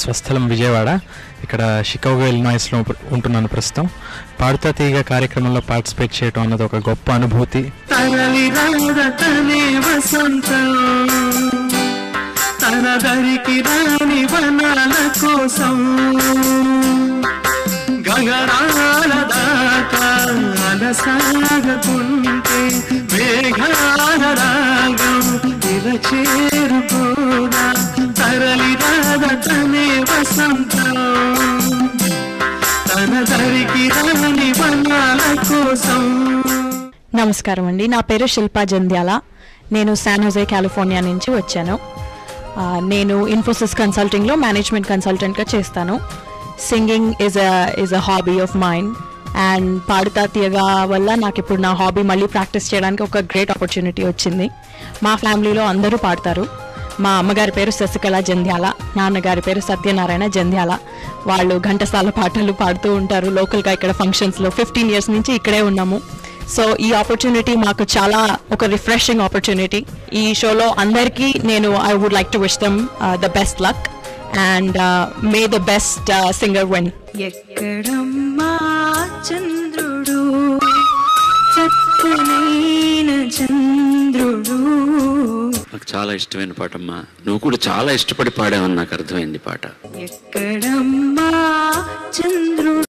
స్వస్థలం విజయవాడ. ఇక్కడ షికాగో ఇలినాయిస్లో ఉంటున్నాను ప్రస్తుతం. పాడుతా తీగ కార్యక్రమంలో పార్టిసిపేట్ చేయడం అన్నది ఒక గొప్ప అనుభూతి. నమస్కారం అండి, నా పేరు శిల్పా జంధ్యాల. నేను శాన్ హోజే కాలిఫోర్నియా నుంచి వచ్చాను. నేను ఇన్ఫోసిస్ కన్సల్టింగ్లో మేనేజ్మెంట్ కన్సల్టెంట్గా చేస్తాను. Singing is a hobby of mind. And Padutha Theeyaga వల్ల నాకు ఇప్పుడు నా హాబీ మళ్ళీ ప్రాక్టీస్ చేయడానికి ఒక గ్రేట్ ఆపర్చునిటీ వచ్చింది. మా ఫ్యామిలీలో అందరూ పాడతారు. మా అమ్మగారి పేరు శశికళ జంధ్యాల, నాన్నగారి పేరు సత్యనారాయణ జంధ్యాల. వాళ్ళు ఘంటసాల పాటలు పాడుతూ ఉంటారు లోకల్గా ఇక్కడ ఫంక్షన్స్లో. 15 years నుంచి ఇక్కడే ఉన్నాము. సో ఈ ఆపర్చునిటీ మాకు చాలా ఒక రిఫ్రెషింగ్ ఆపర్చునిటీ. ఈ షోలో అందరికీ నేను I would like to wish them the best luck and may the best singer win. ఎక్కడమ్మా చంద్రుడు, చక్కనైన చంద్రుడు. నాకు చాలా ఇష్టమైన పాటమ్మా. నువ్వు కూడా చాలా ఇష్టపడి పాడావని నాకు అర్థమైంది పాట. ఎక్కడమ్మా